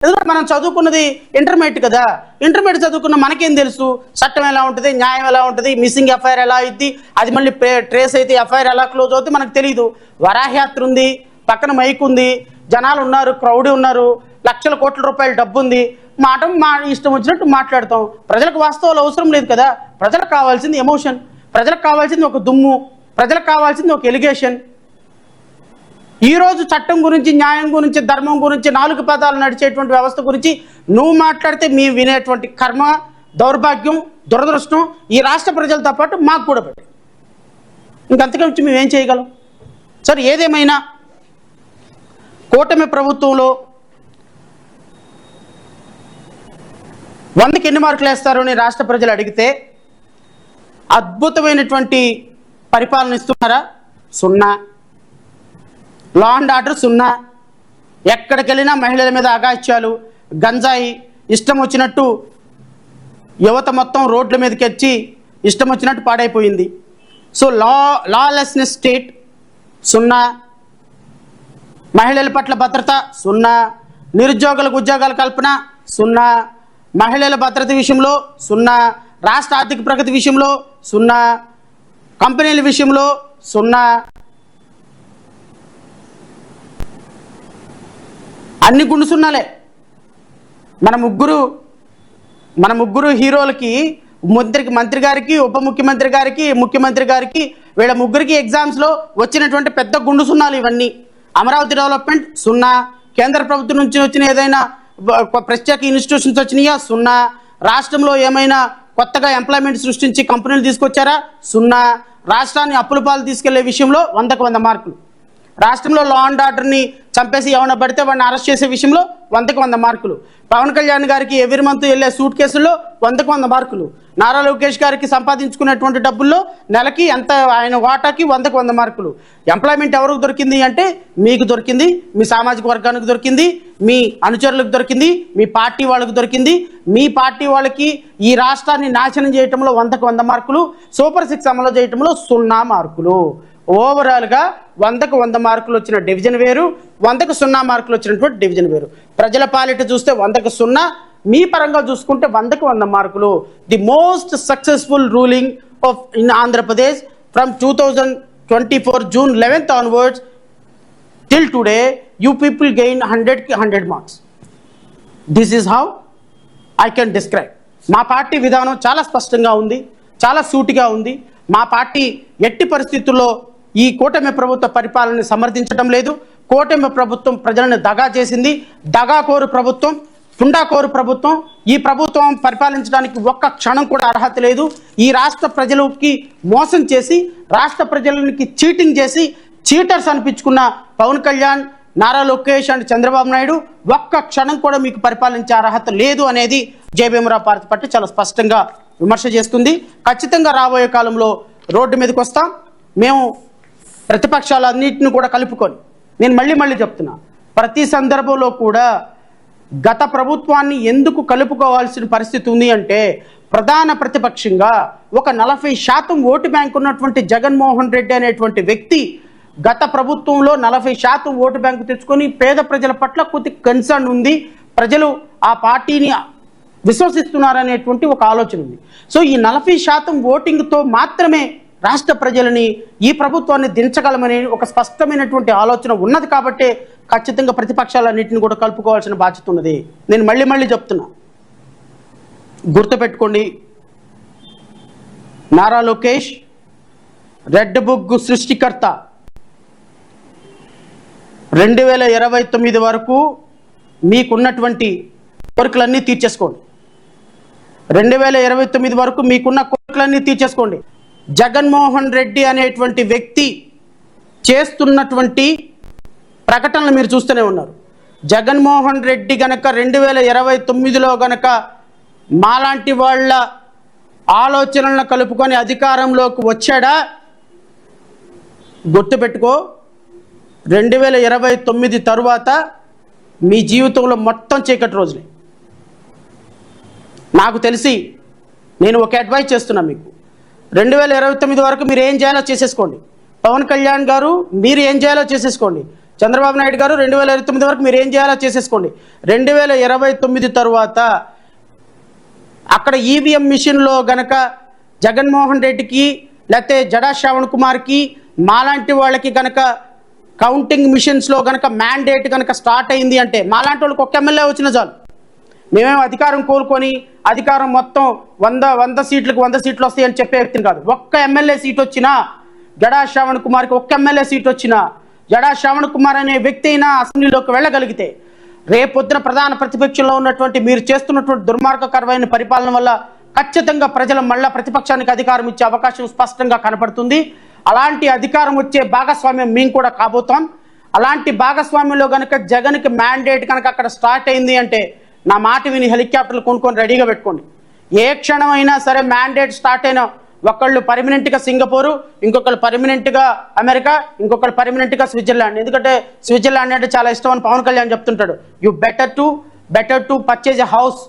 ఎందుకంటే మనం చదువుకున్నది ఇంటర్మీడియట్ కదా, ఇంటర్మీడియట్ చదువుకున్న మనకేం తెలుసు చట్టం ఎలా ఉంటుంది, న్యాయం ఎలా ఉంటుంది, మిస్సింగ్ ఎఫ్ఐఆర్ ఎలా అయింది, అది మళ్ళీ ట్రేస్ అయితే ఎఫ్ఐఆర్ ఎలా క్లోజ్ అవుతుంది మనకు తెలియదు. వరాహయాత్ర ఉంది, పక్కన మైక్ ఉంది, జనాలు ఉన్నారు, క్రౌడ్ ఉన్నారు, లక్షల కోట్ల రూపాయల డబ్బు ఉంది, మా ఇష్టం వచ్చినట్టు మాట్లాడతాం. ప్రజలకు వాస్తవాలు అవసరం లేదు కదా. ప్రజలకు కావాల్సింది ఎమోషన్, ప్రజలకు కావాల్సింది ఒక దుమ్ము, ప్రజలకు కావాల్సింది ఒక ఎలిగేషన్. ఈరోజు చట్టం గురించి, న్యాయం గురించి, ధర్మం గురించి, 4 పదాలు నడిచేటువంటి వ్యవస్థ గురించి నువ్వు మాట్లాడితే మేము వినేటువంటి కర్మ, దౌర్భాగ్యం, దురదృష్టం ఈ రాష్ట్ర ప్రజలతో పాటు మాకు కూడా పెట్టి ఇంకంతకంటే మేము ఏం చేయగలం? సరే, ఏదేమైనా కూటమి ప్రభుత్వంలో 100కి ఎన్ని మార్కులు వేస్తారు అని రాష్ట్ర ప్రజలు అడిగితే అద్భుతమైనటువంటి పరిపాలన ఇస్తున్నారా? 0. Law and order 0. ఎక్కడికి వెళ్ళినా మహిళల మీద అగాత్యాలు, గంజాయి, ఇష్టం వచ్చినట్టు యువత మొత్తం రోడ్ల మీదకి వచ్చి ఇష్టం వచ్చినట్టు పాడైపోయింది. So lawlessness state 0. మహిళల పట్ల భద్రత 0. నిరుద్యోగులకు ఉద్యోగాల కల్పన 0. మహిళల భద్రత విషయంలో 0. రాష్ట్ర ఆర్థిక ప్రగతి విషయంలో 0. కంపెనీల విషయంలో 0. అన్ని గుండు సున్నాలే. మన ముగ్గురు హీరోలకి, మంత్రి గారికి, ఉప ముఖ్యమంత్రి గారికి, ముఖ్యమంత్రి గారికి, వీళ్ళ ముగ్గురికి ఎగ్జామ్స్లో వచ్చినటువంటి పెద్ద గుండు సున్నాలు ఇవన్నీ. అమరావతి డెవలప్మెంట్ 0. కేంద్ర ప్రభుత్వం నుంచి వచ్చిన ఏదైనా ప్రత్యేక ఇన్స్టిట్యూషన్స్ వచ్చినాయా? 0. రాష్ట్రంలో ఏమైనా కొత్తగా ఎంప్లాయ్మెంట్ సృష్టించి కంపెనీలు తీసుకొచ్చారా? 0. రాష్ట్రాన్ని అప్పుల పాలు తీసుకెళ్లే విషయంలో 100కు 100 మార్కులు. రాష్ట్రంలో లా అండ్ ఆర్డర్ని చంపేసి ఎవరైనా పడితే వాడిని అరెస్ట్ చేసే విషయంలో 100కు 100 మార్కులు. పవన్ కళ్యాణ్ గారికి ఎవ్రీ మంత్ వెళ్ళే సూట్ కేసుల్లో 100కు 100 మార్కులు. నారా లోకేష్ గారికి సంపాదించుకునేటువంటి డబ్బుల్లో నెలకి ఎంత ఆయన వాటాకి 100కు 100 మార్కులు. ఎంప్లాయ్మెంట్ ఎవరికి దొరికింది అంటే మీకు దొరికింది, మీ సామాజిక వర్గానికి దొరికింది, మీ అనుచరులకు దొరికింది, మీ పార్టీ వాళ్ళకి దొరికింది. మీ పార్టీ వాళ్ళకి ఈ రాష్ట్రాన్ని నాశనం చేయటంలో 100కు 100 మార్కులు, సూపర్ 6 అమలు చేయటంలో 0 మార్కులు. ఓవరాల్గా 100కు 100 మార్కులు వచ్చిన డివిజన్ వేరు, 100కు 0 మార్కులు వచ్చినటువంటి డివిజన్ వేరు. ప్రజల పాలిట చూస్తే 100కు 0, మీ పరంగా చూసుకుంటే 100కు 100 మార్కులు. The most successful ruling of in Andhra Pradesh from 2024 June 11th onwards till today, you people gain 100కి 100 marks. This is how I can describe. మా పార్టీ విధానం చాలా స్పష్టంగా ఉంది, చాలా సూటిగా ఉంది. మా పార్టీ ఎట్టి పరిస్థితుల్లో ఈ కూటమి ప్రభుత్వ పరిపాలనని సమర్థించడం లేదు. కూటమి ప్రభుత్వం ప్రజలను దగా చేసింది. దగాకోరు ప్రభుత్వం, తుండాకోరు ప్రభుత్వం. ఈ ప్రభుత్వం పరిపాలించడానికి ఒక్క క్షణం కూడా అర్హత లేదు. ఈ రాష్ట్ర ప్రజలకి మోసం చేసి, రాష్ట్ర ప్రజలకి చీటింగ్ చేసి, చీటర్స్ అనిపించుకున్న పవన్ కళ్యాణ్, నారా లోకేష్ అండ్ చంద్రబాబు నాయుడు ఒక్క క్షణం కూడా మీకు పరిపాలించే అర్హత లేదు అనేది జయభీమరావు పార్టీ చాలా స్పష్టంగా విమర్శ చేస్తుంది. ఖచ్చితంగా రాబోయే కాలంలో రోడ్డు మీదకి వస్తాం. మేము ప్రతిపక్షాలన్నింటిని కూడా కలుపుకొని, నేను మళ్ళీ చెప్తున్నా, ప్రతి సందర్భంలో కూడా గత ప్రభుత్వాన్ని ఎందుకు కలుపుకోవాల్సిన పరిస్థితి ఉంది అంటే, ప్రధాన ప్రతిపక్షంగా ఒక 40% ఓటు బ్యాంక్ ఉన్నటువంటి జగన్మోహన్ రెడ్డి అనేటువంటి వ్యక్తి గత ప్రభుత్వంలో 40% ఓటు బ్యాంకు తెచ్చుకొని పేద ప్రజల పట్ల కొద్ది కన్సర్న్ ఉంది, ప్రజలు ఆ పార్టీని విశ్వసిస్తున్నారనేటువంటి ఒక ఆలోచన ఉంది. సో ఈ 40% ఓటింగ్తో మాత్రమే రాష్ట్ర ప్రజలని, ఈ ప్రభుత్వాన్ని దించగలమనే ఒక స్పష్టమైనటువంటి ఆలోచన ఉన్నది. కాబట్టే ఖచ్చితంగా ప్రతిపక్షాలన్నింటినీ కూడా కలుపుకోవాల్సిన బాధ్యత ఉన్నది. నేను మళ్ళీ చెప్తున్నా, గుర్తుపెట్టుకోండి, నారా లోకేష్ రెడ్ బుక్ సృష్టికర్త. 2029 వరకు మీకున్నటువంటి కోరికలన్నీ తీర్చేసుకోండి. 2029 వరకు మీకున్న కోరికలన్నీ తీర్చేసుకోండి. జగన్మోహన్ రెడ్డి అనేటువంటి వ్యక్తి చేస్తున్నటువంటి ప్రకటనలు మీరు చూస్తూనే ఉన్నారు. జగన్మోహన్ రెడ్డి గనక 2029లో గనక మాలాంటి వాళ్ళ ఆలోచనలను కలుపుకొని అధికారంలోకి వచ్చాడా, గుర్తుపెట్టుకో, 2029 తరువాత మీ జీవితంలో మొత్తం చీకటి రోజులే. నాకు తెలిసి నేను ఒక అడ్వైస్ చేస్తున్నా మీకు, 2029 వరకు మీరు ఏం చేయాలో చేసేసుకోండి. పవన్ కళ్యాణ్ గారు మీరు ఏం చేయాలో చేసేసుకోండి. చంద్రబాబు నాయుడు గారు 2029 వరకు మీరు ఏం చేయాలో చేసేసుకోండి. 2029 తర్వాత అక్కడ ఈవీఎం మిషన్లో గనక జగన్మోహన్ రెడ్డికి లేకపోతే జడా శ్రావణ్ కుమార్కి మాలాంటి వాళ్ళకి కనుక కౌంటింగ్ మిషన్స్లో కనుక మ్యాండేట్ కనుక స్టార్ట్ అయింది అంటే మాలాంటి వాళ్ళకి ఒక్క ఎమ్మెల్యే వచ్చిన చాలు. మేమేం అధికారం కోరుకొని అధికారం మొత్తం 100 సీట్లకు 100 సీట్లు వస్తాయని చెప్పే వ్యక్తిని కాదు. ఒక్క ఎమ్మెల్యే సీట్ వచ్చినా, జడా శ్రావణ్ కుమార్కి ఒక్క ఎమ్మెల్యే సీట్ వచ్చినా, జడా శ్రావణ్ కుమార్ అనే వ్యక్తి అయినా అసెంబ్లీలోకి వెళ్ళగలిగితే రేపొద్దున ప్రధాన ప్రతిపక్షంలో ఉన్నటువంటి మీరు చేస్తున్నటువంటి దుర్మార్గకరమైన పరిపాలన వల్ల ఖచ్చితంగా ప్రజలు మళ్ళా ప్రతిపక్షానికి అధికారం ఇచ్చే అవకాశం స్పష్టంగా కనపడుతుంది. అలాంటి అధికారం వచ్చే భాగస్వామ్యం మేము కూడా కాబోతాం. అలాంటి భాగస్వామ్యంలో కనుక జగన్కి మ్యాండేట్ కనుక అక్కడ స్టార్ట్ అయింది అంటే నా మాట విని హెలికాప్టర్లు కొనుక్కొని రెడీగా పెట్టుకోండి. ఏ క్షణం అయినా సరే మ్యాండేట్ స్టార్ట్ అయినా ఒకళ్ళు పర్మనెంట్గా సింగపూరు, ఇంకొకళ్ళు పర్మనెంట్గా అమెరికా, ఇంకొకళ్ళు పర్మనెంట్గా స్విట్జర్లాండ్. ఎందుకంటే స్విట్జర్లాండ్ అంటే చాలా ఇష్టం అని పవన్ కళ్యాణ్ చెప్తుంటాడు. You better to purchase a house.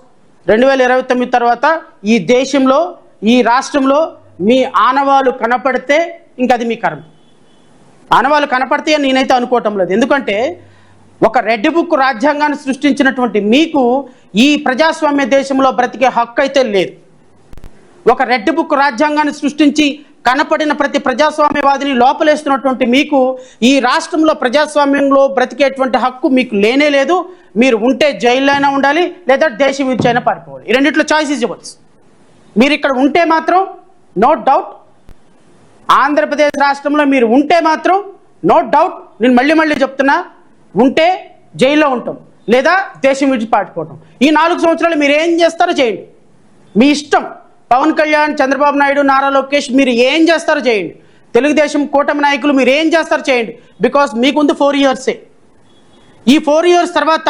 2029 తర్వాత ఈ దేశంలో ఈ రాష్ట్రంలో మీ ఆనవాళ్ళు కనపడితే ఇంకా అది మీ కర్మ. ఆనవాళ్ళు కనపడితే అని నేనైతే అనుకోవటం లేదు. ఎందుకంటే ఒక రెడ్ బుక్ రాజ్యాంగాన్ని సృష్టించినటువంటి మీకు ఈ ప్రజాస్వామ్య దేశంలో బ్రతికే హక్కు అయితే లేదు. ఒక రెడ్ బుక్ రాజ్యాంగాన్ని సృష్టించి కనపడిన ప్రతి ప్రజాస్వామ్యవాదిని లోపలేస్తున్నటువంటి మీకు ఈ రాష్ట్రంలో ప్రజాస్వామ్యంలో బ్రతికేటువంటి హక్కు మీకు లేనే లేదు. మీరు ఉంటే జైల్లో అయినా ఉండాలి, లేదా దేశం విడిచైనా పారిపోవాలి. ఈ రెండిట్లో చాయిస్ ఈజ్ యువర్స్. మీరు ఇక్కడ ఉంటే మాత్రం నో డౌట్, ఆంధ్రప్రదేశ్ రాష్ట్రంలో మీరు ఉంటే మాత్రం నో డౌట్, నేను మళ్ళీ చెప్తున్నా, ఉంటే జైల్లో ఉంటాం, లేదా దేశం విడిచి పారిపోవటం. ఈ 4 సంవత్సరాలు మీరు ఏం చేస్తారో చేయండి, మీ ఇష్టం. పవన్ కళ్యాణ్, చంద్రబాబు నాయుడు, నారా లోకేష్ మీరు ఏం చేస్తారో చేయండి. తెలుగుదేశం కూటమి నాయకులు మీరు ఏం చేస్తారో చేయండి. బికాస్ మీకుంది 4 ఇయర్సే. ఈ 4 ఇయర్స్ తర్వాత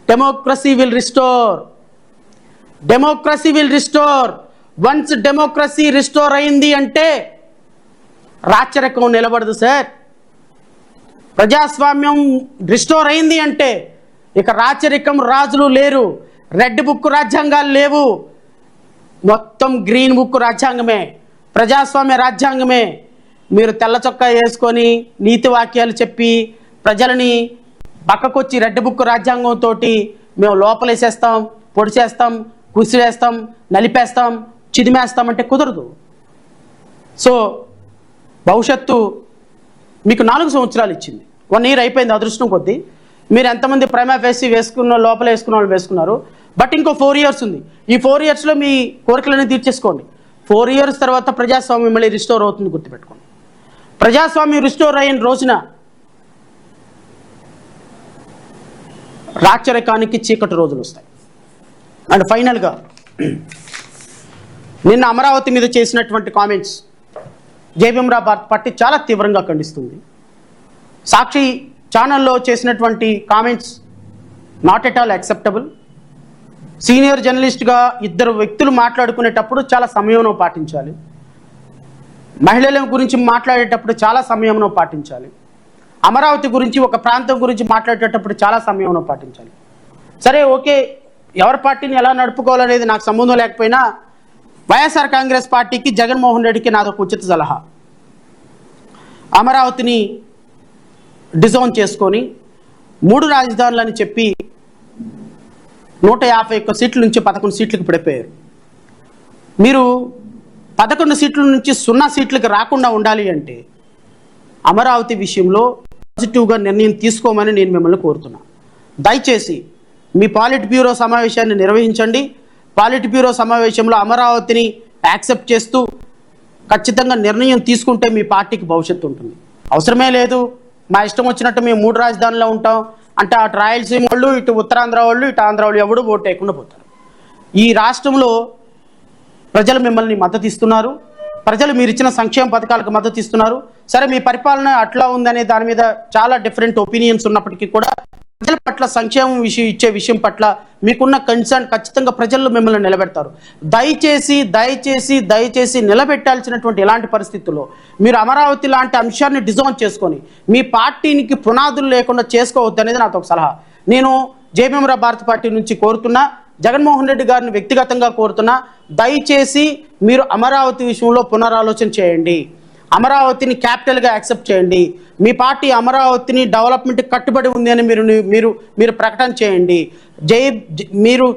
democracy will restore. Once democracy restore అయింది అంటే రాచరికం నిలబడదు సార్. ప్రజాస్వామ్యం రిస్టోర్ అయింది అంటే ఇక రాచరికం, రాజులు లేరు, రెడ్ బుక్ రాజ్యాంగాలు లేవు, మొత్తం గ్రీన్ బుక్ రాజ్యాంగమే, ప్రజాస్వామ్య రాజ్యాంగమే. మీరు తెల్ల చొక్కా వేసుకొని నీతి వాక్యాలు చెప్పి ప్రజలని పక్కకొచ్చి రెడ్ బుక్ రాజ్యాంగంతో మేము లోపలేసేస్తాం, పొడిచేస్తాం, కుసివేస్తాం, నలిపేస్తాం, చిదిమేస్తామంటే కుదరదు. సో భవిష్యత్తు మీకు 4 సంవత్సరాలు ఇచ్చింది. 1 ఇయర్ అయిపోయింది అదృష్టం కొద్దీ. మీరు ఎంతమంది ప్రైమా ఫేసి లోపల వేసుకున్న వాళ్ళు వేసుకున్నారు. బట్ ఇంకో 4 ఇయర్స్ ఉంది. ఈ 4 ఇయర్స్లో మీ కోరికలన్నీ తీర్చేసుకోండి. 4 ఇయర్స్ తర్వాత ప్రజాస్వామ్యం మళ్ళీ రిస్టోర్ అవుతుంది, గుర్తుపెట్టుకోండి. ప్రజాస్వామ్యం రిస్టోర్ అయిన రోజున రాచరికానికి చీకటి రోజులు వస్తాయి. అండ్ ఫైనల్గా నిన్న అమరావతి మీద చేసినటువంటి కామెంట్స్ జయభీమరావు భారత్ పార్టీ చాలా తీవ్రంగా ఖండిస్తుంది. సాక్షి ఛానల్లో చేసినటువంటి comments not at all acceptable. Senior జర్నలిస్ట్గా 2 వ్యక్తులు మాట్లాడుకునేటప్పుడు చాలా సంయమనం పాటించాలి. మహిళల గురించి మాట్లాడేటప్పుడు చాలా సంయమనం పాటించాలి. అమరావతి గురించి, ఒక ప్రాంతం గురించి మాట్లాడేటప్పుడు చాలా సంయమనం పాటించాలి. సరే, ఓకే, ఎవరి పార్టీని ఎలా నడుపుకోవాలనేది నాకు సంబంధం లేకపోయినా వైఎస్ఆర్ కాంగ్రెస్ పార్టీకి, జగన్మోహన్ రెడ్డికి నాదొక ఉచిత సలహా. అమరావతిని డిజోన్ చేసుకొని 3 రాజధానులని చెప్పి 151 సీట్ల నుంచి 11 సీట్లకు పడిపోయారు. మీరు 11 సీట్ల నుంచి 0 సీట్లకు రాకుండా ఉండాలి అంటే అమరావతి విషయంలో పాజిటివ్గా నిర్ణయం తీసుకోమని నేను మిమ్మల్ని కోరుతున్నా. దయచేసి మీ పాలిట్ బ్యూరో సమావేశాన్ని నిర్వహించండి. పాలిట్ బ్యూరో సమావేశంలో అమరావతిని యాక్సెప్ట్ చేస్తూ ఖచ్చితంగా నిర్ణయం తీసుకుంటే మీ పార్టీకి భవిష్యత్తు ఉంటుంది. అవసరమే లేదు మా ఇష్టం వచ్చినట్టు మేము 3 రాజధానుల్లో ఉంటాం అంటే అటు రాయలసీమ వాళ్ళు, ఇటు ఉత్తరాంధ్ర వాళ్ళు, ఇటు ఆంధ్ర వాళ్ళు ఎవడు ఓటు వేయకుండా పోతారు. ఈ రాష్ట్రంలో ప్రజలు మిమ్మల్ని మద్దతు ఇస్తున్నారు. ప్రజలు మీరు ఇచ్చిన సంక్షేమ పథకాలకు మద్దతు ఇస్తున్నారు. సరే, మీ పరిపాలన అట్లా ఉందనే దాని మీద చాలా డిఫరెంట్ ఒపీనియన్స్ ఉన్నప్పటికీ కూడా ప్రజల పట్ల సంక్షేమం ఇచ్చే విషయం పట్ల మీకున్న కన్సర్న్ ఖచ్చితంగా ప్రజల్లో మిమ్మల్ని నిలబెడతారు. దయచేసి నిలబెట్టాల్సినటువంటి ఇలాంటి పరిస్థితుల్లో మీరు అమరావతి లాంటి అంశాన్ని డిజైన్ చేసుకొని మీ పార్టీనికి పునాదులు లేకుండా చేసుకోవద్దు అనేది నాతో ఒక సలహా. నేను జయభీమరావు భారత్ పార్టీ నుంచి కోరుతున్నా, జగన్మోహన్ రెడ్డి గారిని వ్యక్తిగతంగా కోరుతున్నా, దయచేసి మీరు అమరావతి విషయంలో పునరాలోచన చేయండి. అమరావతిని క్యాపిటల్గా యాక్సెప్ట్ చేయండి. మీ పార్టీ అమరావతిని డెవలప్మెంట్కి కట్టుబడి ఉంది అని మీరు ప్రకటన చేయండి. మీరు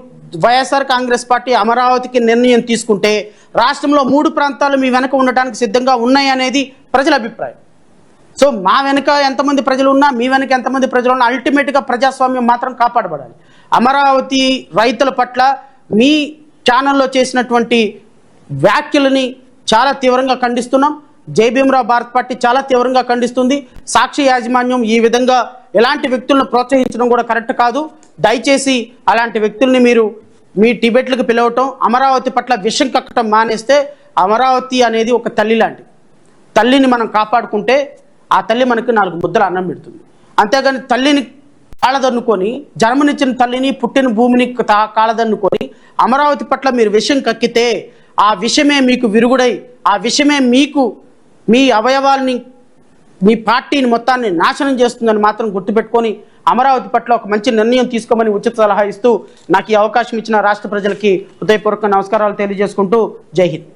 వైఎస్ఆర్ కాంగ్రెస్ పార్టీ అమరావతికి నిర్ణయం తీసుకుంటే రాష్ట్రంలో 3 ప్రాంతాలు మీ వెనక ఉండటానికి సిద్ధంగా ఉన్నాయి అనేది ప్రజల అభిప్రాయం. సో మా వెనుక ఎంతమంది ప్రజలు ఉన్నా, మీ వెనుక ఎంతమంది ప్రజలు ఉన్నా, అల్టిమేట్గా ప్రజాస్వామ్యం మాత్రం కాపాడబడాలి. అమరావతి రైతుల పట్ల మీ ఛానల్లో చేసినటువంటి వ్యాఖ్యలని చాలా తీవ్రంగా ఖండిస్తున్నాం. జై భీమరావు భారత్ పార్టీ చాలా తీవ్రంగా ఖండిస్తుంది. సాక్షి యాజమాన్యం ఈ విధంగా ఎలాంటి వ్యక్తులను ప్రోత్సహించడం కూడా కరెక్ట్ కాదు. దయచేసి అలాంటి వ్యక్తుల్ని మీరు మీ టిబెట్లకు పిలవటం, అమరావతి పట్ల విషం కక్కటం మానేస్తే, అమరావతి అనేది ఒక తల్లి లాంటి తల్లిని మనం కాపాడుకుంటే ఆ తల్లి మనకు 4 ముద్దలు అన్నం పెడుతుంది. అంతేగాని తల్లిని కాళ్ళదన్నుకొని, జన్మనిచ్చిన తల్లిని, పుట్టిన భూమిని కాళ్ళదన్నుకొని అమరావతి పట్ల మీరు విషం కక్కితే ఆ విషమే మీకు విరుగుడై, ఆ విషమే మీకు మీ అవయవాల్ని, మీ పార్టీని మొత్తాన్ని నాశనం చేస్తుందని మాత్రం గుర్తుపెట్టుకొని అమరావతి పట్ల ఒక మంచి నిర్ణయం తీసుకోమని ఉచిత సలహా ఇస్తూ నాకు ఈ అవకాశం ఇచ్చిన రాష్ట్ర ప్రజలకి హృదయపూర్వక నమస్కారాలు తెలియజేసుకుంటూ జై హింద్.